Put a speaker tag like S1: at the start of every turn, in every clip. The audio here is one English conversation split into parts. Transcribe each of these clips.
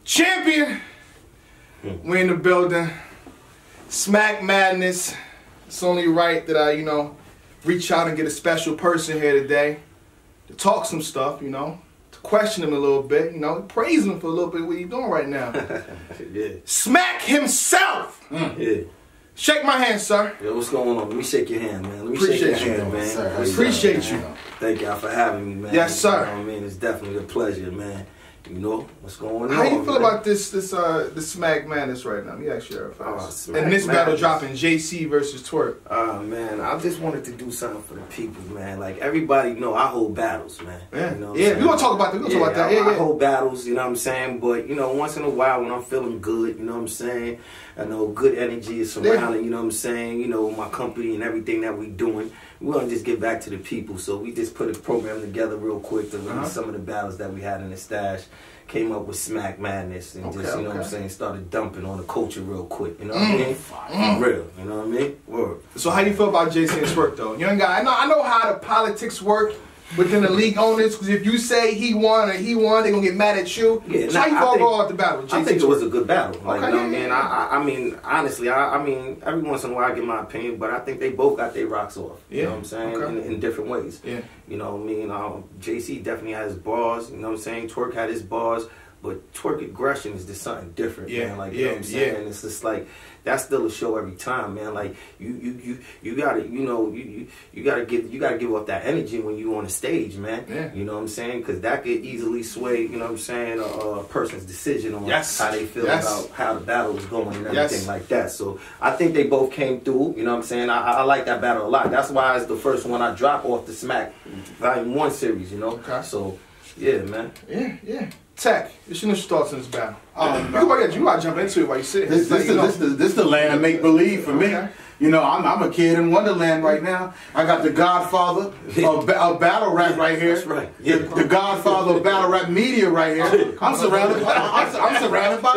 S1: Champion, we're in the building. Smack Madness. It's only right that I, reach out and get a special person here today to talk some stuff, to question him a little bit, praise him for a little bit what he's doing right now.
S2: Yeah.
S1: Smack himself.
S2: Yeah.
S1: Shake my hand, sir.
S2: Yo, what's going on? Let me shake your hand, man. Let me
S1: Appreciate
S2: shake your hand,
S1: you,
S2: man.
S1: sir. Appreciate you.
S2: Thank y'all for having me, man.
S1: Yes, sir.
S2: You know what I mean? It's definitely a pleasure, man. What's going on?
S1: How you feel about this Smack Madness right now? Let me ask you first. And this battle dropping Jerzey versus Twork.
S2: Man, I just wanted to do something for the people, man. Like, everybody know I hold battles, man.
S1: Yeah,
S2: you know
S1: we gonna talk about that.
S2: I hold battles, you know what I'm saying? But, once in a while when I'm feeling good, you know what I'm saying? I know good energy is surrounding, you know what I'm saying? My company and everything that we doing. We want to just get back to the people. So we just put a program together real quick to release some of the battles that we had in the stash. Came up with Smack Madness and just, what I'm saying, started dumping on the culture real quick. You know what I mean? For real. You know what I mean? Word.
S1: So how you feel about Jerzey and Twork, though? You ain't got, I know how the politics work within the league owners, because if you say he won, they're going to get mad at you.
S2: Yeah,
S1: so how you feel about the battle with Jerzey?
S2: I think it was a good battle. Like,
S1: okay.
S2: You know what I mean? Honestly, every once in a while I give my opinion, but I think they both got their rocks off.
S1: Yeah.
S2: You know what I'm saying? In different ways.
S1: Yeah.
S2: You know what I mean? Jerzey definitely had his bars. You know what I'm saying? Twork had his bars. But Twork aggression is just something different, man. Like, you know what I'm saying? And it's just like, that's still a show every time, man. Like, you gotta, you gotta give up that energy when you on the stage, man.
S1: Yeah.
S2: You know what I'm saying? Because that could easily sway, you know what I'm saying, a person's decision on how they feel about how the battle is going and everything like that. So I think they both came through, you know what I'm saying? I like that battle a lot. That's why it's the first one I dropped off the Smack Volume 1 series,
S1: Okay.
S2: So, yeah, man.
S1: Yeah. Tech, what's your initial thoughts on this battle? You gotta jump into it while you sit here.
S3: This is the land of make believe for me.
S1: Okay.
S3: I'm a kid in Wonderland right now. I got the Godfather of battle rap right here.
S2: That's right. Yeah.
S3: The Godfather of battle rap media right here. I'm surrounded by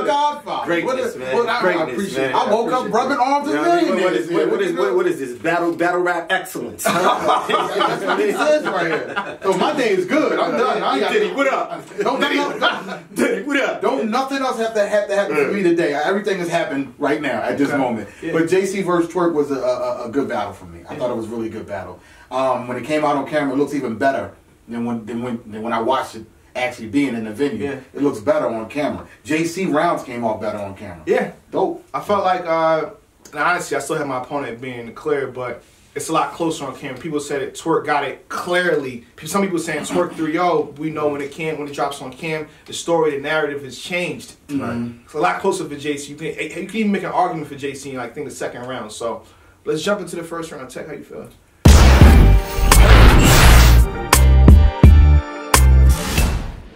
S3: Godfather.
S2: Greatness, man.
S3: I appreciate it. I woke up rubbing arms and millionaires.
S2: What is this? Battle rap excellence.
S3: That's what he says right here. So my day is good. I'm done.
S2: Diddy, what up? Diddy, what up?
S3: Don't nothing else have to happen for me today. Everything has happened right now at this moment.
S1: Yeah.
S3: But Jerzey versus Twork was a good battle for me. I thought it was a really good battle. When it came out on camera, it looks even better than when I watched it actually being in the venue.
S1: Yeah.
S3: It looks better on camera. Jerzey rounds came off better on camera.
S1: Yeah.
S3: Dope.
S1: I felt like, honestly, I still have my opponent being clear, but it's a lot closer on camera. People said it, Twork got it clearly. Some people saying Twork 3-0. We know when it drops on cam, the story, the narrative has changed.
S3: Mm-hmm.
S1: It's a lot closer for Jerzey. You can even make an argument for Jerzey in, I think, the second round. So let's jump into the first round. Tech, how you feeling?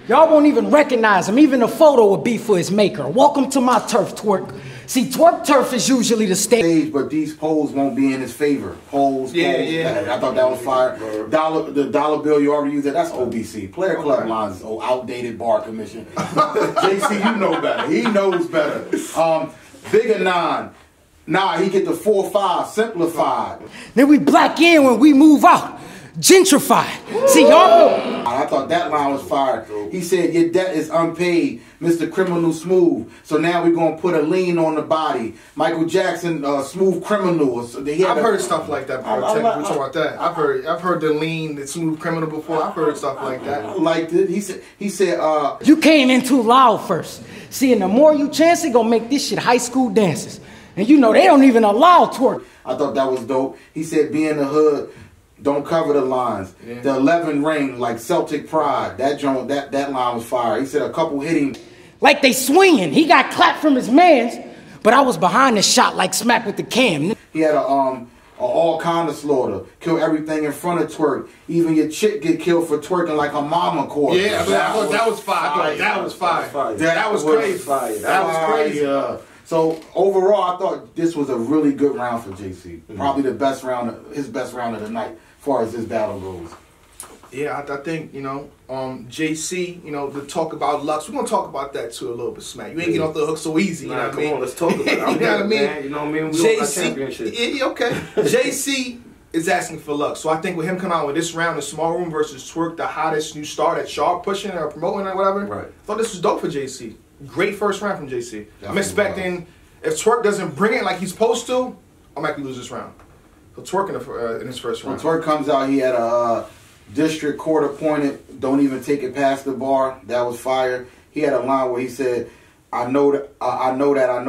S4: Y'all won't even recognize him. Even the photo would be for his maker. Welcome to my turf, Twork. See, Twork turf is usually the stage,
S3: but these polls won't be in his favor. Polls.
S1: Yeah.
S3: I thought that was fire. The dollar bill you already used that. That's OBC. Player Club lines is outdated bar commission. Jerzey, you know better. He knows better. Bigger 9. Nah, he get the 4-5 simplified.
S4: Then we black in when we move out. Gentrified. See, y'all.
S3: I thought that line was fire. He said, your debt is unpaid, Mr. Criminal Smooth. So now we're going to put a lien on the body. Michael Jackson, Smooth Criminal.
S1: I've heard stuff like that before. We talk about that. I've heard the lean, the Smooth Criminal before. I've heard stuff like that.
S3: I liked it. He said,
S4: you came in too loud first. See, and the more you chance it, gonna make this shit high school dances. And they don't even allow Twork.
S3: I thought that was dope. He said, be in the hood. Don't cover the lines. Yeah. The 11 ring, like Celtic pride. That line was fire. He said a couple hit him.
S4: Like they swinging. He got clapped from his mans, but I was behind the shot like Smack with the cam.
S3: He had a all kind of slaughter. Kill everything in front of Twork. Even your chick get killed for twerking like her mama caught.
S1: Yeah, that was fire. That was fire. That was crazy. That was crazy.
S3: So overall, I thought this was a really good round for Jerzey. Probably the best round, his best round of the night, as far as this battle goes.
S1: Yeah, I think, Jerzey, to talk about Lux. We're going to talk about that too a little bit, Smack. You ain't getting off the hook so easy, you know what I mean?
S2: Come on, let's talk about it.
S1: You know what I mean?
S2: Man, you know what I mean? We
S1: Jerzey, okay. Jerzey is asking for luck. So I think with him coming out with this round, the small room versus Twork, the hottest new star that Sharp pushing or promoting or whatever.
S2: Right.
S1: I thought this was dope for JC. Great first round from JC.
S3: Definitely
S1: I'm expecting if Twork doesn't bring it like he's supposed to, I might lose this round. So Twork in his first round.
S3: When Twork comes out, he had a district court appointed. Don't even take it past the bar. That was fire. He had a line where he said, I know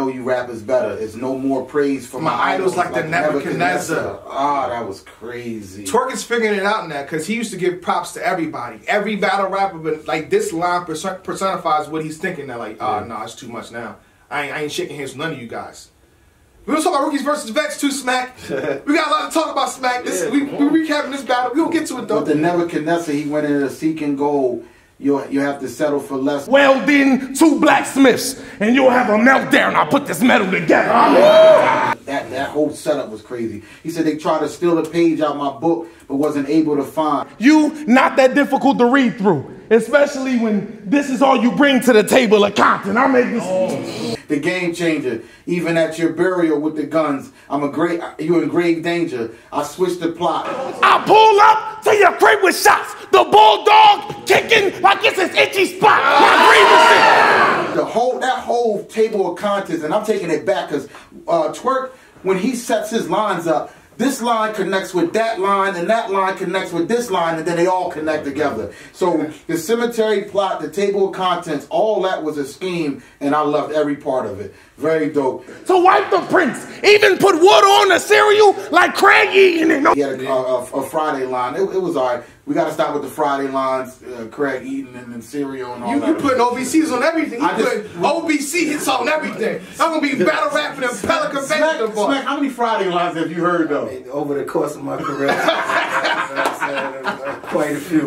S3: you rappers better. It's no more praise for my
S1: idols like the Nebuchadnezzar.
S3: Ah, that was crazy.
S1: Twork is figuring it out now because he used to give props to everybody. Every battle rapper, but like this line personifies what he's thinking now. Like, nah, it's too much now. I ain't shaking hands with none of you guys. We're gonna talk about rookies versus vets too, Smack. We got a lot to talk about, Smack. We recapping this battle. We gonna get to it though.
S3: With the Nebuchadnezzar, he went into seeking gold. You have to settle for less.
S5: Well then, 2 blacksmiths, and you'll have a meltdown. I'll put this metal together.
S3: That whole setup was crazy. He said they tried to steal a page out my book, but wasn't able to find.
S5: You not that difficult to read through, especially when this is all you bring to the table of content. I make this.
S3: The game changer. Even at your burial with the guns, you in grave danger. I switched the plot.
S5: I pull up to your crib with shots. The bulldog kicking like it's his itchy spot.
S3: That whole table of contents, and I'm taking it back because Twork, when he sets his lines up, this line connects with that line, and that line connects with this line, and then they all connect together. So the cemetery plot, the table of contents, all that was a scheme, and I loved every part of it. Very dope.
S5: To wipe the prints, even put water on the cereal like Craig eating it.
S3: He had a Friday line. It was all right. We got to stop with the Friday lines, Craig eating and cereal and all that.
S1: You putting OBCs on everything. You putting OBC hits on everything. I'm going to be battle rapping and Pelican Baby.
S3: Smack, how many Friday lines have you heard, though?
S2: Over the course of my career, quite a few.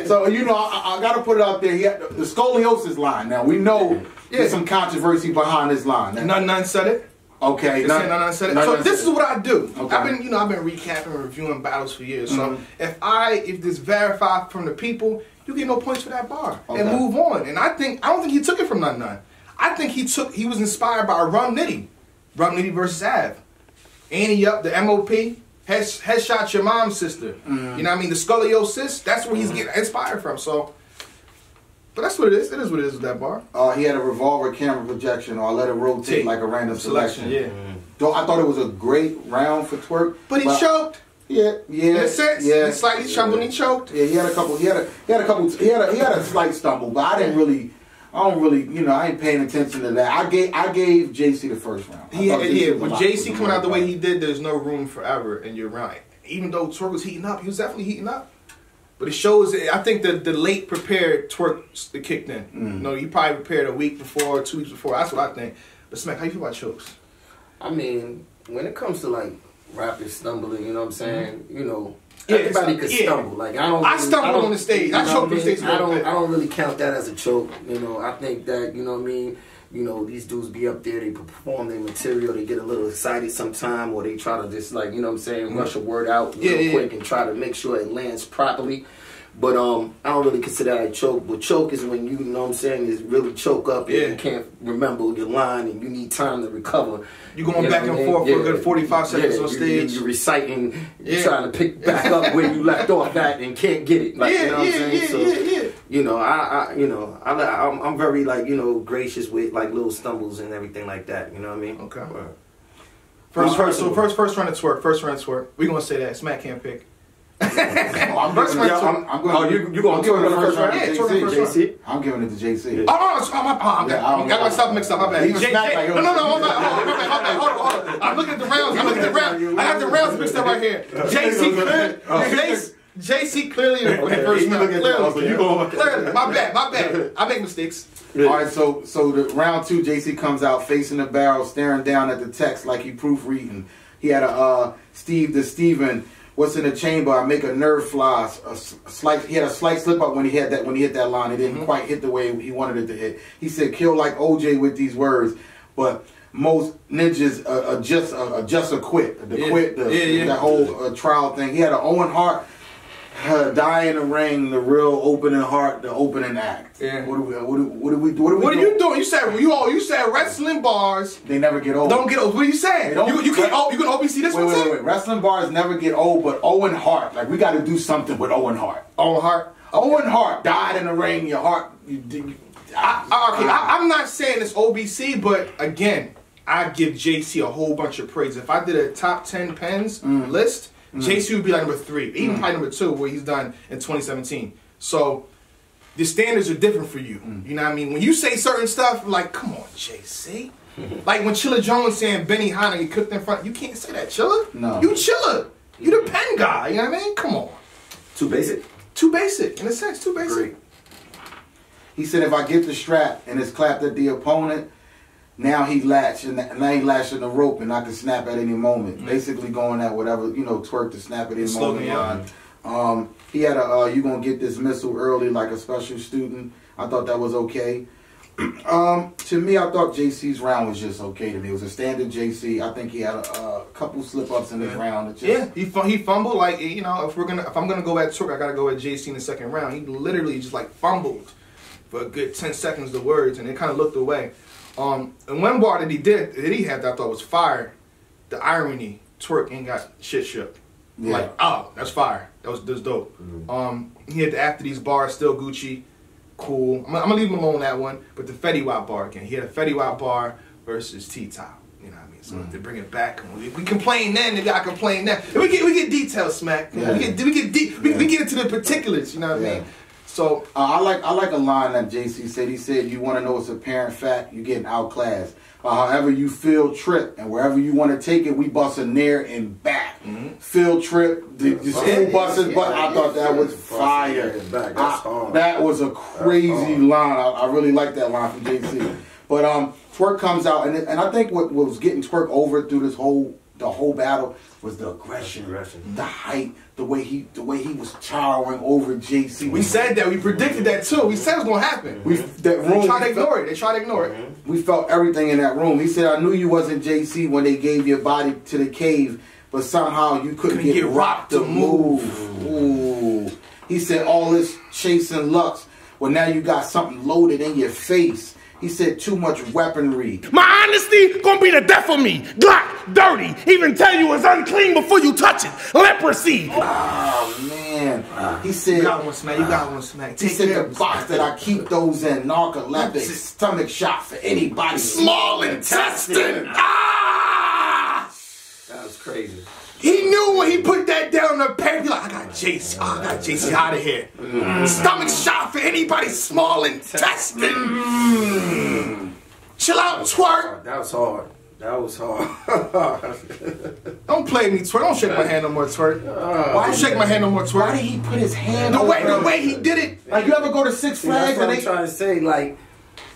S3: So, you know, I got to put it out there. He had the scoliosis line. Now, we know there's some controversy behind this line.
S1: None said it.
S3: Okay,
S1: none said it. So this is what I do.
S3: Okay.
S1: I've been recapping and reviewing battles for years. So if this verified from the people, you get no points for that bar and move on. And I don't think he took it from none. I think he was inspired by Rum Nitty versus Av. Annie up the MOP. Headshot your mom's sister. You know what I mean? The scoliosis. That's where he's getting inspired from. So. But that's what it is. It is what it is with that bar.
S3: He had a revolver camera projection, or I let it rotate like a random selection.
S1: Yeah.
S3: I thought it was a great round for Twork.
S1: But he choked.
S3: Yeah.
S1: In a sense, he slightly stumbled and he choked.
S3: Yeah, he had a slight stumble, but I don't really, I ain't paying attention to that. I gave JC the first round.
S1: With JC coming out the way he did, there's no room for error in your round. Even though Twork was heating up, he was definitely heating up. But it shows, I think the late prepared Twork that kicked in. You know, he probably prepared a week before, 2 weeks before. That's what I think. But Smack, how you feel about chokes?
S2: I mean, when it comes to like rappers stumbling, you know what I'm saying? You know, everybody could stumble. Like I
S1: stumbled on the stage. I choked on the stage.
S2: I don't really count that as a choke. You know, I think that, you know what I mean? You know, these dudes be up there, they perform their material, they get a little excited sometime, or they try to just, like, you know what I'm saying, rush a word out real quick and try to make sure it lands properly. But I don't really consider that a choke. But choke is when you know what I'm saying, is really choke up and you can't remember your line and you need time to recover.
S1: You going back and forth for a good 45 seconds on stage.
S2: You're reciting, trying to pick back up where you left off at and can't get it. Like, you know what I'm saying? So, you know, I'm very, like, you know, gracious with like little stumbles and everything like that. You know what I mean?
S1: Okay. First round of Twork. First round of Twork. We gonna say that Smack can't pick.
S3: I'm going to give it the first round to JC. I'm giving it to JC.
S1: I got myself mixed up. My bad. No, my bad. Hold on. I'm looking at the rounds. I got the rounds mixed up right here. JC clearly in the first round. Clearly. My bad. I make mistakes.
S3: All right, so the round 2, JC comes out facing the barrel, staring down at the text like he proofreading. He had a Steve the Steven. What's in the chamber? I make a nerve fly. He had a slight slip up when he hit that line. It didn't quite hit the way he wanted it to hit. He said, "Kill like OJ" with these words, but most ninjas just a quit. That whole trial thing. He had an Owen Hart Die in the Ring, the real opening heart, the opening act.
S1: Yeah.
S3: What
S1: are you doing? You said wrestling bars.
S3: They never get old.
S1: Don't get old. What are you saying? You can OBC this one too?
S3: Wait. Wrestling bars never get old, but Owen Hart, like we got to do something with Owen Hart.
S1: Owen Hart.
S3: Owen Hart died in the ring. Your heart.
S1: I'm not saying it's OBC, but again, I give JC a whole bunch of praise. If I did a top 10 pens list, JC would be like number 3, even probably number 2, what he's done in 2017. So the standards are different for you. You know what I mean? When you say certain stuff, like, come on, JC. Like when Chilla Jones saying Benny Hanna, he cooked in front, you can't say that, Chilla.
S3: No.
S1: You Chilla. You the pen guy, you know what I mean? Come on.
S2: Too basic?
S1: Too basic, in a sense, too basic.
S2: Great.
S3: He said, if I get the strap and it's clapped at the opponent, now he lashing the rope and I can snap at any moment. Basically going at whatever, Twork to snap at any moment. He had a, you gonna get this missile early like a special student. I thought that was okay. To me, I thought JC's round was just okay to me. It was a standard JC. I think he had a couple slip-ups in his round.
S1: He fumbled. Like, if I'm gonna go at Twork, I gotta go at JC in the second round. He literally just like fumbled for a good 10 seconds the words, and it kind of looked away. And one bar that he had that I thought was fire. The irony, Twork ain't got shit shook.
S3: Yeah.
S1: Like, oh, that's fire. That's dope. He had the after these bars, still Gucci, cool. I'm gonna leave him alone on that one. But the Fetty Wap bar again. He had a Fetty Wap bar versus T-Top. You know what I mean? So if they bring it back, we complain then, they gotta complain now. And we get details, Smack. Yeah. We get deep. We get into the particulars. You know what I mean? So
S3: I like a line that JC said. He said, "You want to know it's apparent fact, you're getting outclassed. However you feel trip, and wherever you want to take it, we busting there and back. Field trip, the school buses, but I thought that was fire. That was a crazy line. I really like that line from JC. But Twork comes out, and I think what was getting Twork over through the whole battle was the aggression, the height, the way he was towering over JC.
S1: We said that. We predicted that too. We said it was gonna happen. They tried to ignore it.
S3: We felt everything in that room. He said, "I knew you wasn't JC when they gave your body to the cave, but somehow you couldn't get rocked to move." Ooh. He said, "All this chasing Lux, well now you got something loaded in your face." He said, "Too much weaponry."
S5: My honesty gonna be the death of me. Glock, dirty. Even tell you it's unclean before you touch it. Leprosy.
S3: Oh man. He said,
S1: "You got one, Smack. You got one, Smack."
S3: He said, "The box that I keep those in, narcoleptic, stomach shot for anybody.
S5: Small intestine."
S2: That was crazy.
S1: He knew when he put that down on the paper, he like, I got JC out of here. Stomach shot for anybody, small intestine. Chill out, Twork.
S2: That was hard.
S1: Don't play me, Twork. Don't shake my hand no more, Twork. Why don't shake my hand no more, Twork?
S3: Why did he put his hand
S1: the way he did it?
S3: Like, you ever go to Six Flags
S2: and I'm trying to say, like,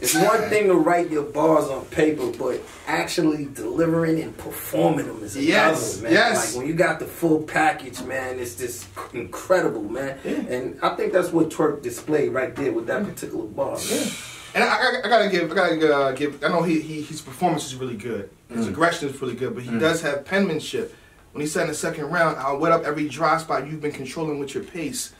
S2: it's one thing to write your bars on paper, but actually delivering and performing them is another, man. Like, when you got the full package, man, it's just incredible, man. And I think that's what Twork displayed right there with that particular bar.
S1: And I gotta give. I know his performance is really good. His aggression is really good, but he does have penmanship. When he said in the second round, "I'll wet up every dry spot you've been controlling with your pace."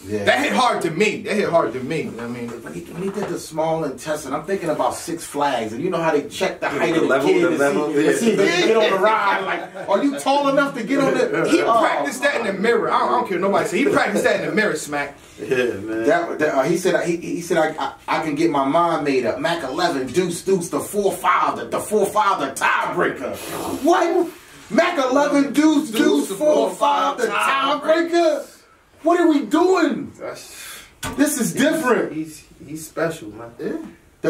S1: Yeah. That hit hard to me. You know what I mean?
S3: When he did the small intestine, I'm thinking about Six Flags, and you know how they check the height of the
S2: level,
S3: kid
S2: the level,
S3: to see if they can get on the ride. Like, are you tall enough to get on the?
S1: He practiced that in the mirror. I don't care what nobody say. He practiced that in the mirror, Smack.
S2: Yeah, man.
S3: He said I can get my mind made up. Mac 11, deuce, the forefather tiebreaker. What? Mac 11, deuce, forefather tiebreaker. What are we doing? This is different.
S2: He's special, man.
S3: Yeah.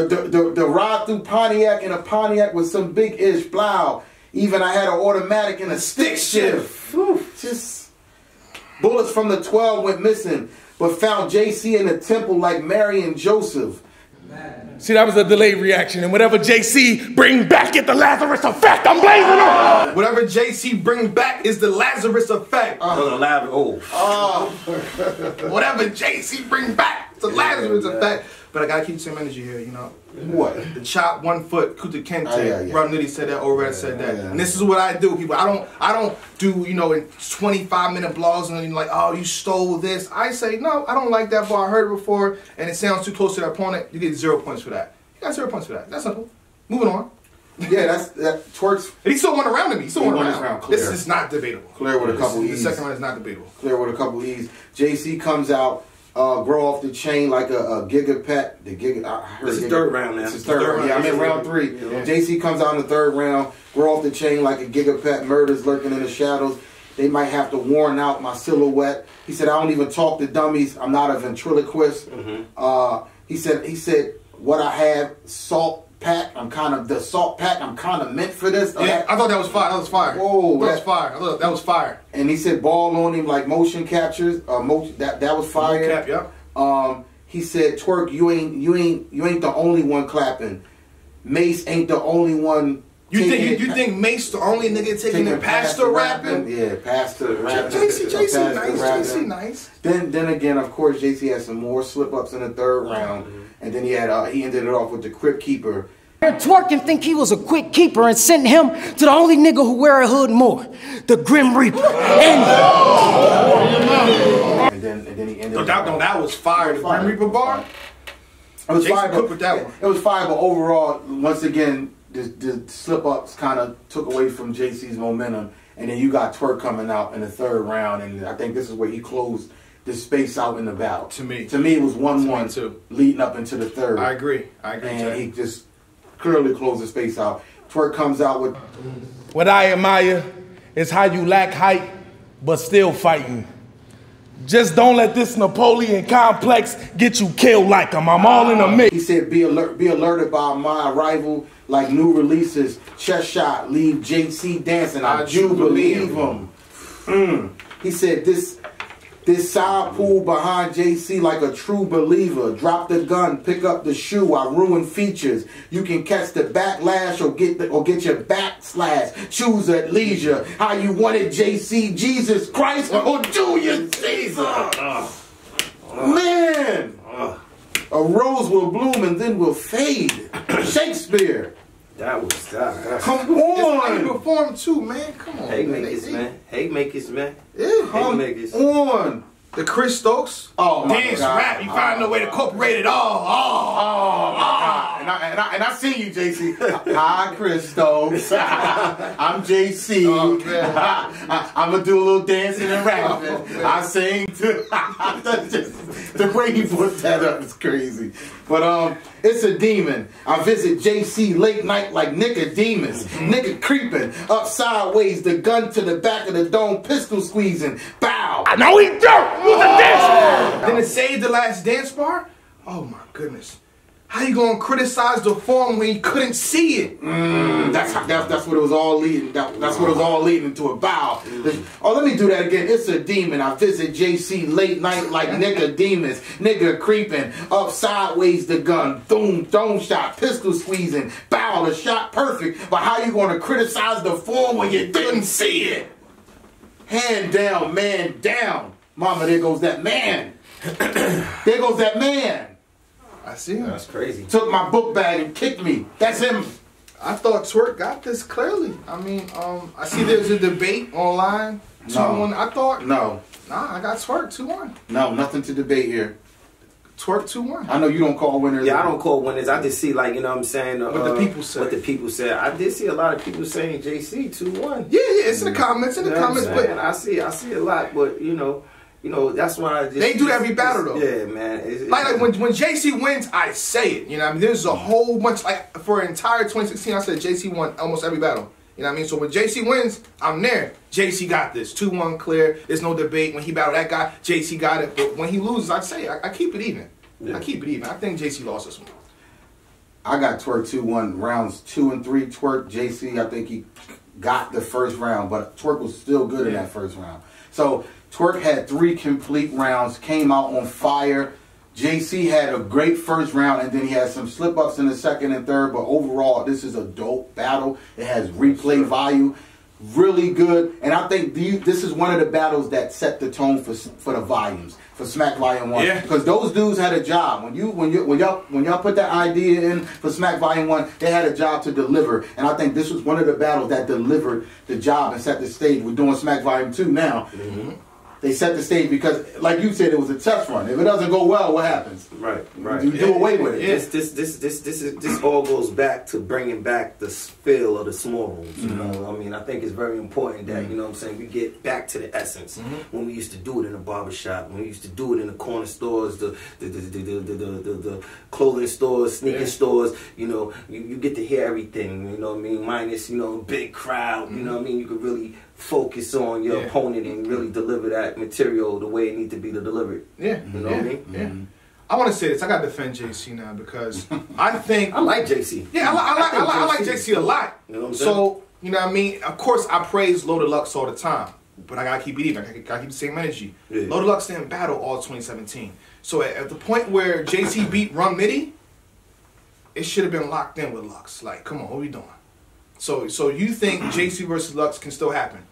S3: The ride through Pontiac in a Pontiac with some big-ish plow. Even I had an automatic and a stick shift. Just bullets from the 12 went missing, but found JC in the temple like Mary and Joseph.
S5: See, that was a delayed reaction, and whatever JC bring back at the Lazarus effect, I'm blazing on.
S1: Whatever JC bring back is the Lazarus effect. Whatever JC bring back, it's the Lazarus effect. but I gotta keep the same energy here, you know.
S3: What?
S1: The chop 1 foot, Kuta Kente.
S3: Yeah.
S1: Bro Nitty said that, O'Red said that.
S3: Yeah.
S1: And this is what I do, people. I don't do, you know, in 25-minute blogs and then like, oh, you stole this. I say, no, I don't like that bar. I heard it before and it sounds too close to the opponent. You get 0 points for that. You got 0 points for that. That's simple. Moving on.
S3: Yeah, that Twork's.
S1: And he still won a round to me. He still won a
S3: won
S1: round.
S3: his round, clear.
S1: This is not debatable.
S3: Clear with a couple
S1: The
S3: E's.
S1: second round is not debatable.
S3: Clear with a couple E's. JC comes out, grow off the chain like a gigapet. The giga. I heard
S2: This is third round now.
S3: This is third round. Yeah, I'm in round 3. Yeah. JC comes out in the 3rd round, grow off the chain like a gigapet. Murders lurking in the shadows. They might have to warn out my silhouette. He said, I don't even talk to dummies. I'm not a ventriloquist. He said, what I have, salt pack. I'm kind of meant for this.
S1: Yeah, I thought that was fire. That was fire.
S3: Whoa,
S1: that was fire. I thought that was fire.
S3: And he said, ball on him like motion captures. That was fire.
S1: Cap, yep.
S3: He said, Twork, you ain't the only one clapping. Mace ain't the only one.
S1: You think Mace the only nigga taking the pastor rapping?
S3: Yeah, pastor rapping.
S1: JC nice. JC nice.
S3: Then again, of course, JC had some more slip ups in the 3rd round, and then he ended it off with the Crypt Keeper.
S4: Twork and think he was a quick keeper and sent him to the only nigga who wear a hood more, the Grim Reaper. And
S3: then he ended.
S1: No, that was fire. The Grim Reaper bar.
S3: It was fire.
S1: Cooked with that one.
S3: It was fire, but overall, once again, the slip ups kind of took away from JC's momentum, and then you got Twork coming out in the 3rd round, and I think this is where he closed the space out in the battle. To me, it was 1-1 leading up into the 3rd.
S1: I agree.
S3: And he just clearly closed the space out. Twork comes out with.
S5: What I admire is how you lack height, but still fighting. Just don't let this Napoleon complex get you killed like him. I'm all in a mix.
S3: He said, be alerted by my arrival like new releases. Chest shot, leave JC dancing. I do believe him. He said, this side pull behind JC like a true believer. Drop the gun, pick up the shoe. I ruin features. You can catch the backlash or get your backslash. Choose at leisure. How you want it, JC? Jesus Christ or Julius Caesar? Man, a rose will bloom and then will fade. Shakespeare.
S2: That was that.
S3: Come on.
S1: He performed too, man. Come on.
S2: Haymakers, man. Haymakers, man.
S1: Yeah,
S2: Haymakers.
S3: On.
S1: The Chris Stokes.
S3: Oh my
S1: dance
S3: God.
S1: rap. You find a way to incorporate it all.
S3: Oh my God. And I see you, JC. Hi, Chris Stokes. I'm JC.
S1: Oh,
S3: I'm gonna do a little dancing and rapping. I sing too. The way he put that up is crazy. But it's a demon. I visit JC late night like Nicodemus. Nigga creeping up sideways, the gun to the back of the dome, pistol squeezing. Bow.
S5: I know he dirt. Who's the dance?
S1: Then it saved the last dance bar? Oh my goodness. How you gonna criticize the form when you couldn't see it?
S3: That's what it was all leading. That's what it was all leading to a bow. Oh, let me do that again. It's a demon. I visit JC late night like Nicodemus. Nigga creeping up sideways, the gun. Boom, dome shot, pistol squeezing. Bow, the shot perfect. But how you gonna criticize the form when you didn't see it? Hand down, man down. Mama, there goes that man. There goes that man.
S1: I see him.
S2: That's crazy.
S3: Took my book bag and kicked me. That's him.
S1: I thought Twork got this clearly. I mean, I see there's a debate online. 2-1. I thought.
S3: No.
S1: Nah, I got Twork 2-1.
S3: No, nothing to debate here.
S1: Twork 2-1.
S3: I know you don't call winners.
S2: Yeah, I don't call winners. I just see, like, you know what I'm saying?
S1: What the people say.
S2: What the people say. I did see a lot of people saying JC 2-1.
S1: Yeah, it's in the comments. But
S2: I see a lot, but you know, that's why I just,
S1: they do every battle though.
S2: Yeah, man.
S1: Like when JC wins, I say it. You know what I mean? There's a whole bunch, like for entire 2016, I said JC won almost every battle. You know what I mean? So when JC wins, I'm there. JC got this. 2-1 clear. There's no debate. When he battled that guy, JC got it. But when he loses, I say I keep it even. Yeah. I keep it even. I think JC lost this one.
S3: I got Twork 2-1. Rounds 2 and 3, Twork. JC, I think he got the first round, but Twork was still good in that first round. So Twork had 3 complete rounds, came out on fire. JC had a great first round, and then he had some slip-ups in the second and third, but overall, this is a dope battle. It has replay value. really good. And I think this is one of the battles that set the tone for the volumes, for Smack Volume 1.
S1: Yeah.
S3: Because those dudes had a job. When y'all put that idea in for Smack Volume 1, they had a job to deliver. And I think this was one of the battles that delivered the job and set the stage. We're doing Smack Volume 2 now. Mm-hmm. They set the stage because, like you said, it was a test run. If it doesn't go well, what happens?
S2: Right.
S3: You do away with it.
S2: This all goes back to bringing back the feel of the small rooms. You know, I mean, I think it's very important that, you know what I'm saying, we get back to the essence. When we used to do it in a barbershop, when we used to do it in the corner stores, the clothing stores, sneaker stores, you know, you get to hear everything, you know what I mean, minus, you know, big crowd, you know what I mean, you could really focus on your opponent and really deliver that material the way it needs to be delivered.
S1: Yeah.
S2: You know what I mean?
S1: Yeah. I want to say this. I got to defend JC now because I think...
S2: I like JC.
S1: Yeah, I like JC a lot.
S2: You know what I'm saying?
S1: So, you know what I mean? Of course, I praise Loaded Lux all the time, but I got to keep it even. I got to keep the same energy. Yeah. Loaded Lux didn't battle all 2017. So at the point where JC beat Rum Nitty, it should have been locked in with Lux. Like, come on, what are we doing? So you think JC versus Lux can still happen?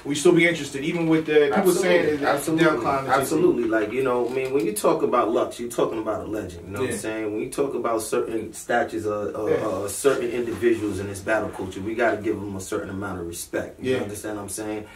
S1: We still be interested, even with the people saying it's downcline.
S2: Absolutely, like, you know, I mean, when you talk about Lux, you're talking about a legend. You know what I'm saying? When you talk about certain statures of certain individuals in this battle culture, we got to give them a certain amount of respect. You understand what I'm saying?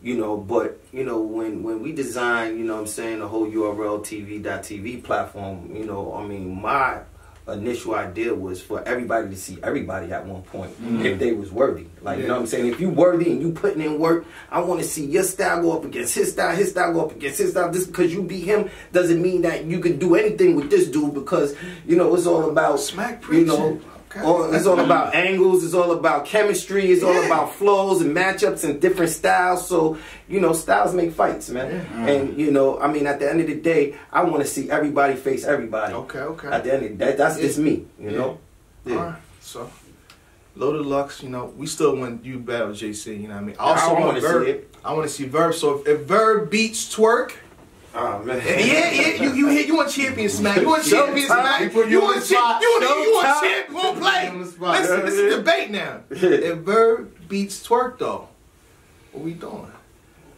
S2: You know, but, you know, when we design, you know what I'm saying, the whole URL TV.TV platform, you know, I mean, my initial idea was for everybody to see everybody at one point if they was worthy. Like, you know what I'm saying? If you worthy and you putting in work, I want to see your style go up against his style go up against his style. Just because you beat him doesn't mean that you can do anything with this dude, because, you know, it's all about
S1: smack preaching.
S2: You know, it's all about angles, it's all about chemistry, it's all about flows and matchups and different styles. So, you know, styles make fights, man. And, you know, I mean, at the end of the day, I want to see everybody face everybody.
S1: Okay.
S2: At the end of the day, that's just me, you know?
S1: All right, so Loaded Lux, you know, we still want you battle JC, you know what I mean? I want Verb. I want to see Verb. So if Verb beats Twork,
S2: oh man!
S1: You want champion smack? You want champion smack? You want champion? Won't play. Listen, this is a debate now. If Verb beats Twork, though, what we doing?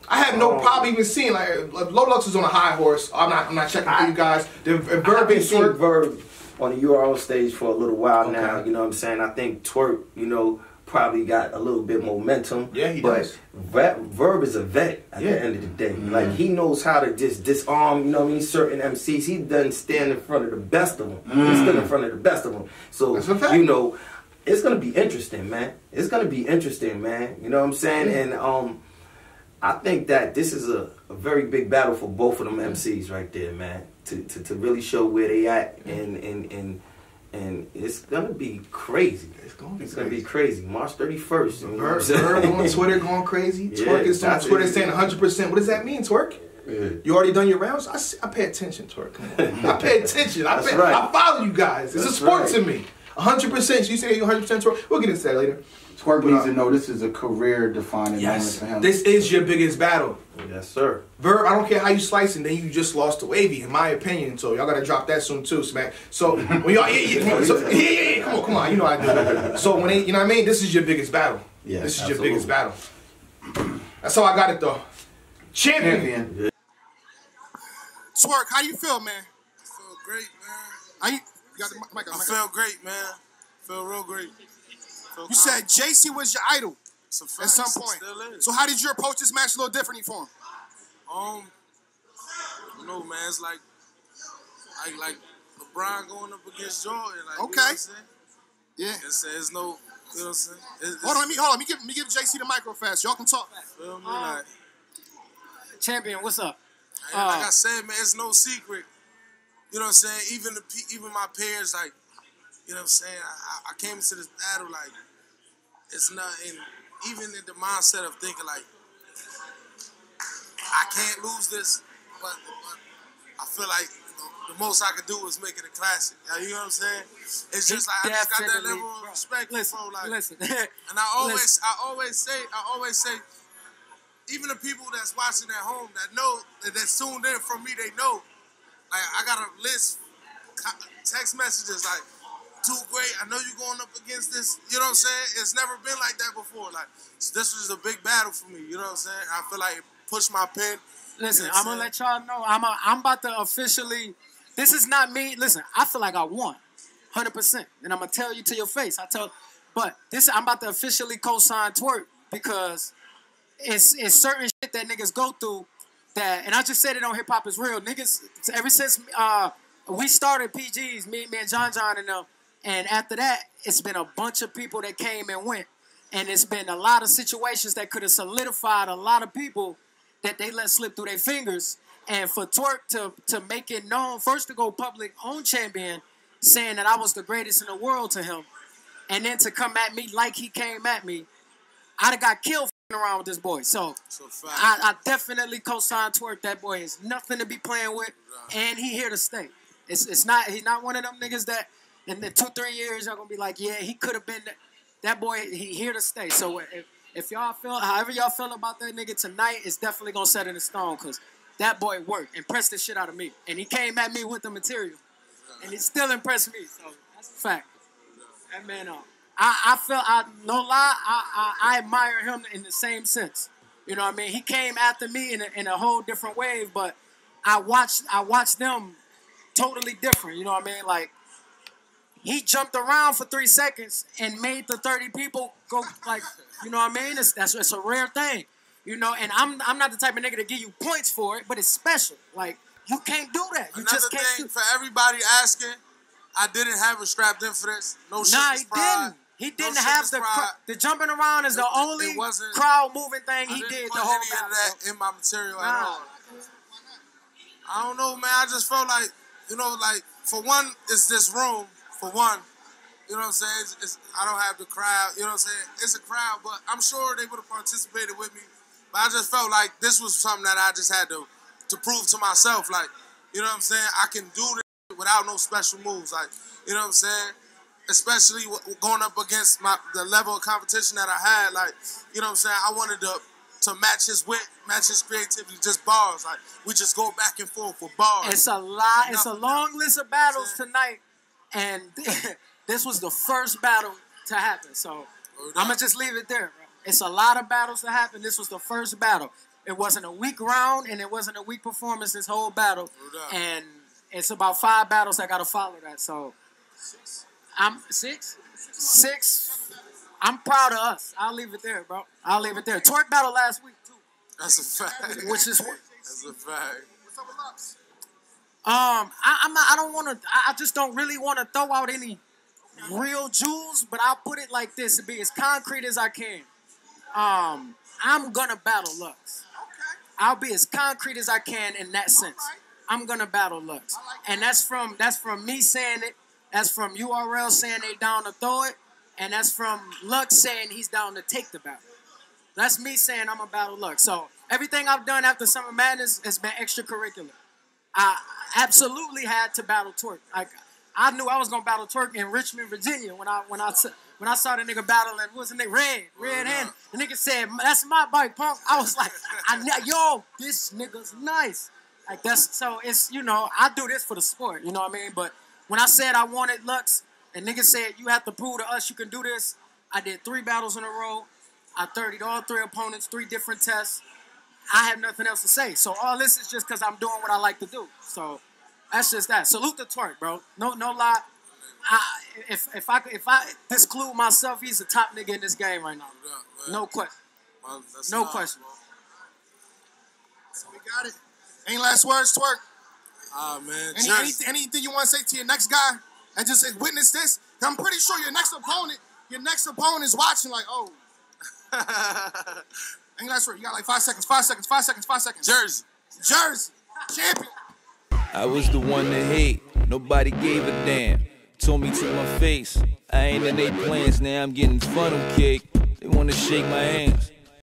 S1: I have no problem even seeing like Loaded Lux is on a high horse. I'm not checking for you guys. If Verb beats Twork,
S2: Verb on the URL stage for a little while now. You know what I'm saying? I think Twork, you know, probably got a little bit momentum.
S1: Yeah, he does.
S2: But Verb is a vet at the end of the day. Like, he knows how to just disarm, you know what I mean, certain MCs. He doesn't stand in front of the best of them. He stood in front of the best of them. So, you know, it's going to be interesting, man. It's going to be interesting, man. You know what I'm saying? And I think that this is a very big battle for both of them MCs right there, man. To really show where they at and it's gonna be crazy. It's gonna be crazy. March 31st.
S1: Verb on Twitter going crazy. Twork is on Twitter saying 100%. What does that mean, Twork? You already done your rounds? I pay attention, Twork. I pay attention. I follow you guys. It's a sport to me. 100%. So you say you 100% Twork? We'll get into that later.
S3: Twork needs to know this is a career-defining moment for him.
S1: This is your biggest battle.
S2: Yes, sir.
S1: Verb, I don't care how you slice it, then you just lost to Wavy, in my opinion. So y'all gotta drop that soon too, Smack. So when y'all come on, you know I do. So when you know what I mean, this is your biggest battle. Yeah, this is your biggest battle. That's how I got it though. Champion.
S6: Yeah. Twork, how you feel, man?
S7: I feel great, man.
S6: You got the mic on.
S7: I feel great, man. Feel real great.
S6: You said JC was your idol at some point.
S7: Still is.
S6: So how did you approach this match a little differently for him?
S7: You know, man, it's like LeBron going up against Jordan. Like,
S6: okay.
S7: You know what I'm saying?
S6: Yeah.
S7: It's no, you know what I'm saying?
S6: Hold on, let me give JC the micro fast. Y'all can talk.
S7: Feel me? Like,
S4: Champion, what's up?
S7: Like I said, man, it's no secret. You know what I'm saying? Even my peers, like, you know what I'm saying? I came into this battle like it's nothing. Even in the mindset of thinking like I can't lose this, but I feel like the most I could do is make it a classic. You know what I'm saying? It's just like I just got that level of respect for like.
S4: Listen.
S7: And I always say, even the people that's watching at home that know that's tuned in from me, they know. Like I got a list, text messages like too great. I know you're going up against this. You know what I'm saying? It's never been like that before. Like, so this was a big battle for me. You know what I'm saying? I feel like it pushed my pen.
S4: Listen, I'm gonna let y'all know. I'm about to officially. This is not me. Listen, I feel like I won, 100%, and I'm gonna tell you to your face. But I'm about to officially co-sign Twork because it's certain shit that niggas go through that, and I just said it on Hip Hop Is Real. Niggas, ever since we started PGs, me and John and them, and after that, it's been a bunch of people that came and went, and it's been a lot of situations that could have solidified a lot of people that they let slip through their fingers. And for Twork to make it known, first to go public on champion, saying that I was the greatest in the world to him, and then to come at me like he came at me, I'd have got killed around with this boy. So I definitely co-signed Twork. That boy is nothing to be playing with, and he here to stay. He's not one of them niggas that in the 2-3 years y'all gonna be like, yeah, he could have been that boy. He here to stay. So if y'all feel however y'all feel about that nigga tonight, it's definitely gonna set in stone because that boy worked, impressed the shit out of me, and he came at me with the material, and he still impressed me. So that's a fact. That man, no lie, I admire him in the same sense. You know what I mean? He came after me in a whole different wave, but I watched them totally different. You know what I mean? Like, he jumped around for 3 seconds and made the 30 people go, like, you know what I mean? It's a rare thing. You know, and I'm not the type of nigga to give you points for it, but it's special. Like, you can't do that. You just can't do it.
S7: For everybody asking, I didn't have it strapped in for this. No shit. Nah, he
S4: didn't. He didn't have the jumping around is the only crowd moving thing he did the whole
S7: time. I didn't put any of that in my material at all. I don't know, man. I just felt like, you know, like, for one, it's this room, for one. You know what I'm saying? I don't have the crowd. You know what I'm saying? It's a crowd, but I'm sure they would have participated with me. But I just felt like this was something that I just had to prove to myself. Like, you know what I'm saying? I can do this without no special moves. Like, you know what I'm saying? Especially going up against the level of competition that I had. Like, you know what I'm saying? I wanted to match his wit, match his creativity, just bars. Like, we just go back and forth with bars.
S4: It's a lot. It's a long list of battles tonight, and this was the first battle to happen. So I'm gonna just leave it there, bro. It's a lot of battles to happen. This was the first battle. It wasn't a weak round, and it wasn't a weak performance this whole battle. And it's about 5 battles that got to follow that. So I'm 6. I'm proud of us. I'll leave it there, bro. I'll leave it there. Twork battle last week, too.
S7: That's a fact.
S4: Which is what?
S7: That's a fact. What's up with Lux?
S4: I just don't really want to throw out any real jewels, but I'll put it like this to be as concrete as I can. I'm gonna battle Lux. I'll be as concrete as I can in that sense. I'm gonna battle Lux, and that's from me saying it. That's from URL saying they down to throw it, and that's from Lux saying he's down to take the battle. That's me saying I'm gonna battle Lux. So everything I've done after Summer Madness has been extracurricular. I absolutely had to battle Twork. Like, I knew I was gonna battle Twork in Richmond, Virginia when I saw the nigga battling. What was the nigga? Red Hand. The nigga said, "That's my bike, punk." I was like, yo, this nigga's nice. Like, so it's, you know, I do this for the sport, you know what I mean? But when I said I wanted Lux, and niggas said you have to prove to us you can do this, I did 3 battles in a row. I 30'd all 3 opponents, 3 different tests. I have nothing else to say. So all this is just because I'm doing what I like to do. So that's just that. Salute to Twork, bro. No lie. If I disclude myself, he's the top nigga in this game right now. No question. No question.
S6: So we got it. Any last words, Twork?
S7: Man.
S6: Anything you want to say to your next guy and just witness this? I'm pretty sure your next opponent is watching like, oh. Any last word? You got like 5 seconds, 5 seconds, 5 seconds, 5 seconds. Jerzey. Champion.
S8: I was the one to hate. Nobody gave a damn. Told me to my face. I ain't in they plans. Now I'm getting funnel cake. They want to shake my hand.